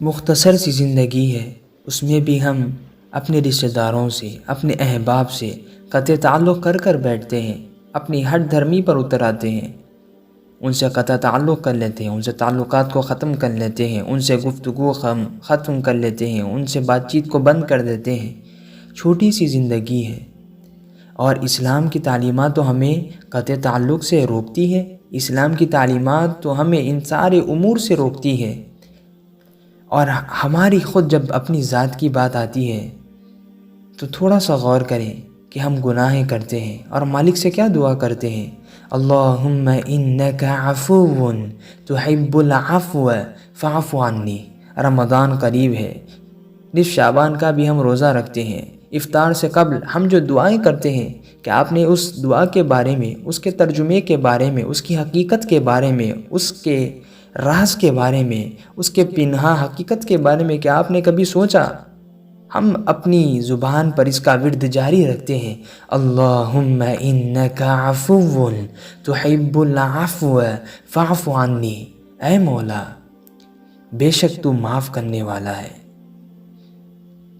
مختصر سی زندگی ہے، اس میں بھی ہم اپنے رشتہ داروں سے، اپنے احباب سے قطع تعلق کر بیٹھتے ہیں، اپنی ہٹ دھرمی پر اتر آتے ہیں، ان سے قطع تعلق کر لیتے ہیں، ان سے تعلقات کو ختم کر لیتے ہیں، ان سے گفتگو ختم کر لیتے ہیں، ان سے بات چیت کو بند کر دیتے ہیں۔ چھوٹی سی زندگی ہے، اور اسلام کی تعلیمات تو ہمیں قطع تعلق سے روکتی ہے، اسلام کی تعلیمات تو ہمیں ان سارے امور سے روکتی ہے۔ اور ہماری خود جب اپنی ذات کی بات آتی ہے تو تھوڑا سا غور کریں کہ ہم گناہیں کرتے ہیں اور مالک سے کیا دعا کرتے ہیں، اللہم انک عفو تحب العفو فاعف عنی۔ رمضان قریب ہے، نصف شعبان کا بھی ہم روزہ رکھتے ہیں، افطار سے قبل ہم جو دعائیں کرتے ہیں کہ آپ نے اس دعا کے بارے میں، اس کے ترجمے کے بارے میں، اس کی حقیقت کے بارے میں، اس کے راز کے بارے میں، اس کے پنہا حقیقت کے بارے میں کیا آپ نے کبھی سوچا؟ ہم اپنی زبان پر اس کا ورد جاری رکھتے ہیں، اللہم انک عفو تحب العفو فاعف عنی۔ اے مولا، بے شک تو معاف کرنے والا ہے،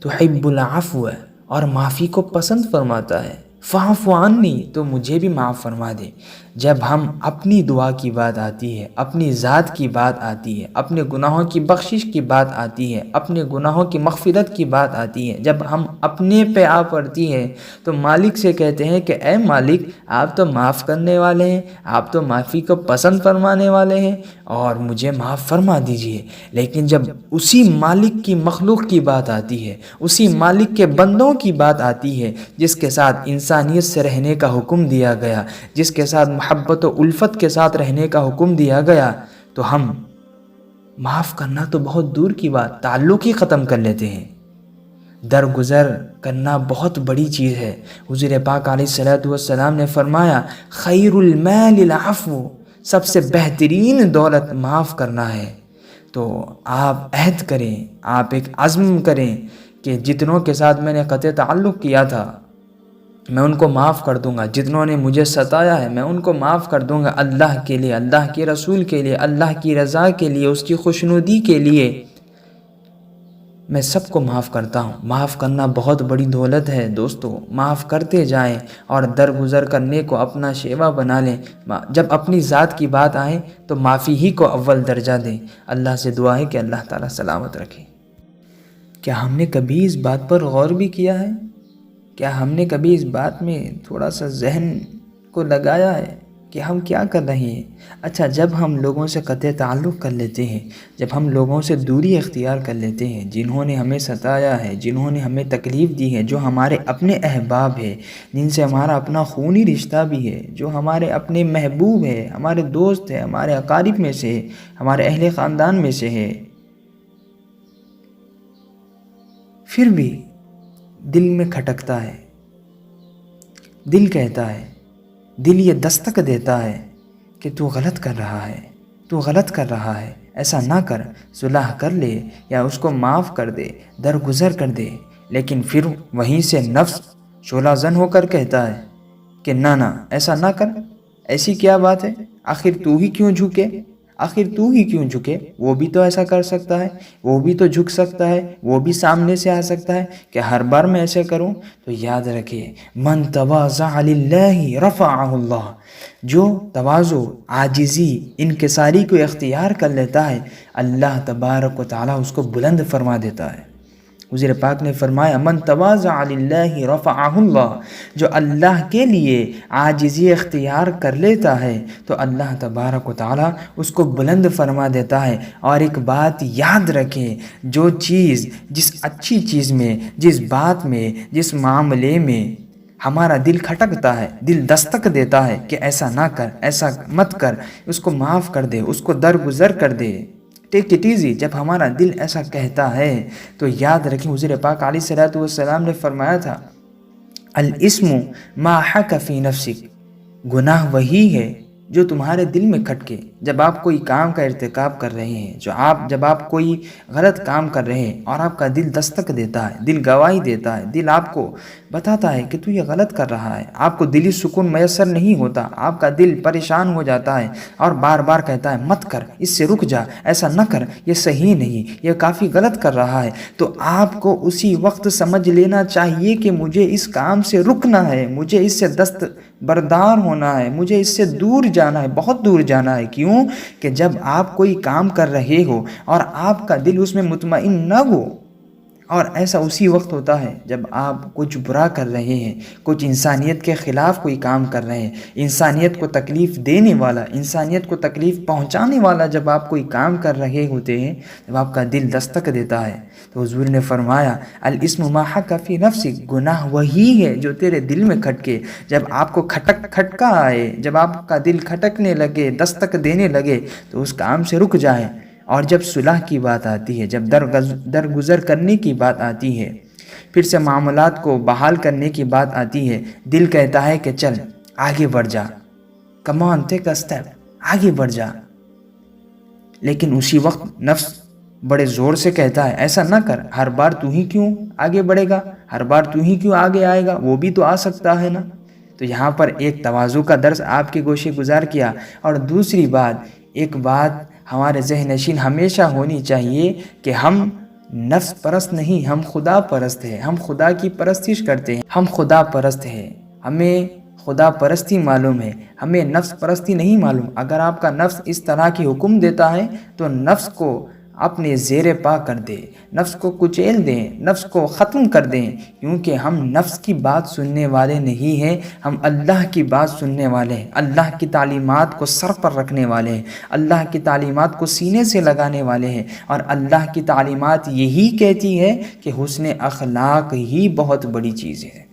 تحب العفو، اور معافی کو پسند فرماتا ہے، فاعف عنی، تو مجھے بھی معاف فرما دے۔ جب ہم اپنی دعا کی بات آتی ہے، اپنی ذات کی بات آتی ہے، اپنے گناہوں کی بخشش کی بات آتی ہے، اپنے گناہوں کی مغفرت کی بات آتی ہے، جب ہم اپنے پہ آ پڑتی ہے تو مالک سے کہتے ہیں کہ اے مالک، آپ تو معاف کرنے والے ہیں، آپ تو معافی کو پسند فرمانے والے ہیں، اور مجھے معاف فرما دیجئے۔ لیکن جب اسی مالک کی مخلوق کی بات آتی ہے، اسی مالک کے بندوں کی بات آتی ہے، جس کے ساتھ انسانیت سے رہنے کا حکم دیا گیا، جس کے ساتھ محبت و الفت کے ساتھ رہنے کا حکم دیا گیا، تو ہم معاف کرنا تو بہت دور کی بات، تعلق ہی ختم کر لیتے ہیں۔ درگزر کرنا بہت بڑی چیز ہے۔ حضور پاک علیہ السلام نے فرمایا، خیر المال العفو، سب سے بہترین دولت معاف کرنا ہے۔ تو آپ عہد کریں، آپ ایک عزم کریں کہ جتنوں کے ساتھ میں نے قطع تعلق کیا تھا میں ان کو معاف کر دوں گا، جتنوں نے مجھے ستایا ہے میں ان کو معاف کر دوں گا، اللہ کے لیے، اللہ کے رسول کے لیے، اللہ کی رضا کے لیے، اس کی خوشنودی کے لیے میں سب کو معاف کرتا ہوں۔ معاف کرنا بہت بڑی دولت ہے دوستو، معاف کرتے جائیں اور درگزر کرنے کو اپنا شیوا بنا لیں۔ جب اپنی ذات کی بات آئے تو معافی ہی کو اول درجہ دیں۔ اللہ سے دعا ہے کہ اللہ تعالیٰ سلامت رکھے۔ کیا ہم نے کبھی اس بات پر غور بھی کیا ہے؟ کیا ہم نے کبھی اس بات میں تھوڑا سا ذہن کو لگایا ہے کہ ہم کیا کر رہے ہیں؟ اچھا، جب ہم لوگوں سے قطع تعلق کر لیتے ہیں، جب ہم لوگوں سے دوری اختیار کر لیتے ہیں، جنہوں نے ہمیں ستایا ہے، جنہوں نے ہمیں تکلیف دی ہے، جو ہمارے اپنے احباب ہیں، جن سے ہمارا اپنا خونی رشتہ بھی ہے، جو ہمارے اپنے محبوب ہیں، ہمارے دوست ہیں، ہمارے اقارب میں سے، ہمارے اہل خاندان میں سے ہے، پھر بھی دل میں کھٹکتا ہے، دل کہتا ہے، دل یہ دستک دیتا ہے کہ تو غلط کر رہا ہے، تو غلط کر رہا ہے، ایسا نہ کر، صلح کر لے یا اس کو معاف کر دے، درگزر کر دے۔ لیکن پھر وہیں سے نفس شعلہ زن ہو کر کہتا ہے کہ نہ ایسا نہ کر، ایسی کیا بات ہے، آخر تو ہی کیوں جھکے، آخر تو ہی کیوں جھکے، وہ بھی تو ایسا کر سکتا ہے، وہ بھی تو جھک سکتا ہے، وہ بھی سامنے سے آ سکتا ہے، کہ ہر بار میں ایسے کروں؟ تو یاد رکھے، من تواضع للہ رفعہ اللہ، جو تواضع، عاجزی، انکساری کو اختیار کر لیتا ہے، اللہ تبارک و تعالیٰ اس کو بلند فرما دیتا ہے۔ حضور پاک نے فرمایا، من تواضع للہ رفعہ اللہ، جو اللہ کے لیے عاجزی اختیار کر لیتا ہے تو اللہ تبارک و تعالیٰ اس کو بلند فرما دیتا ہے۔ اور ایک بات یاد رکھیں، جو چیز، جس اچھی چیز میں، جس بات میں، جس معاملے میں ہمارا دل کھٹکتا ہے، دل دستک دیتا ہے کہ ایسا نہ کر، ایسا مت کر، اس کو معاف کر دے، اس کو درگزر کر دے، ٹیک اٹ ایزی، جب ہمارا دل ایسا کہتا ہے تو یاد رکھیں، حضور پاک علیہ السلام نے فرمایا تھا، الاسم ما حک فی نفسک، گناہ وہی ہے جو تمہارے دل میں کھٹکے، جب آپ کوئی کام کا ارتکاب کر رہے ہیں، جب آپ کوئی غلط کام کر رہے ہیں اور آپ کا دل دستک دیتا ہے، دل گواہی دیتا ہے، دل آپ کو بتاتا ہے کہ تو یہ غلط کر رہا ہے، آپ کو دلی سکون میسر نہیں ہوتا، آپ کا دل پریشان ہو جاتا ہے اور بار بار کہتا ہے مت کر، اس سے رک جا، ایسا نہ کر، یہ صحیح نہیں، یہ کافی غلط کر رہا ہے، تو آپ کو اسی وقت سمجھ لینا چاہیے کہ مجھے اس کام سے رکنا ہے، مجھے اس سے دست بردار ہونا ہے، مجھے اس سے دور جانا ہے، بہت دور جانا ہے۔ کیوں کہ جب آپ کوئی کام کر رہے ہو اور آپ کا دل اس میں مطمئن نہ ہو، اور ایسا اسی وقت ہوتا ہے جب آپ کچھ برا کر رہے ہیں، کچھ انسانیت کے خلاف کوئی کام کر رہے ہیں، انسانیت کو تکلیف دینے والا، انسانیت کو تکلیف پہنچانے والا جب آپ کوئی کام کر رہے ہوتے ہیں، جب آپ کا دل دستک دیتا ہے تو حضور نے فرمایا الاسم ما حک فی نفسک، گناہ وہی ہے جو تیرے دل میں کھٹکے۔ جب آپ کو کھٹکا آئے، جب آپ کا دل کھٹکنے لگے، دستک دینے لگے، تو اس کام سے رک جائیں۔ اور جب صلح کی بات آتی ہے، جب درگزر کرنے کی بات آتی ہے، پھر سے معاملات کو بحال کرنے کی بات آتی ہے، دل کہتا ہے کہ چل آگے بڑھ جا، کم آن ٹیک اے اسٹیپ، آگے بڑھ جا، لیکن اسی وقت نفس بڑے زور سے کہتا ہے ایسا نہ کر، ہر بار تو ہی کیوں آگے بڑھے گا، ہر بار تو ہی کیوں آگے آئے گا، وہ بھی تو آ سکتا ہے نا۔ تو یہاں پر ایک تواضع کا درس آپ کے گوشے گزار کیا، اور دوسری بات، ایک بات ہمارے ذہن نشین ہمیشہ ہونی چاہیے کہ ہم نفس پرست نہیں، ہم خدا پرست ہیں، ہم خدا کی پرستش کرتے ہیں، ہم خدا پرست ہیں، ہمیں خدا پرستی معلوم ہے، ہمیں نفس پرستی نہیں معلوم۔ اگر آپ کا نفس اس طرح کی حکم دیتا ہے تو نفس کو اپنے زیر پا کر دیں، نفس کو کچیل دیں، نفس کو ختم کر دیں، کیونکہ ہم نفس کی بات سننے والے نہیں ہیں، ہم اللہ کی بات سننے والے ہیں، اللہ کی تعلیمات کو سر پر رکھنے والے ہیں، اللہ کی تعلیمات کو سینے سے لگانے والے ہیں، اور اللہ کی تعلیمات یہی کہتی ہے کہ حسن اخلاق ہی بہت بڑی چیز ہے۔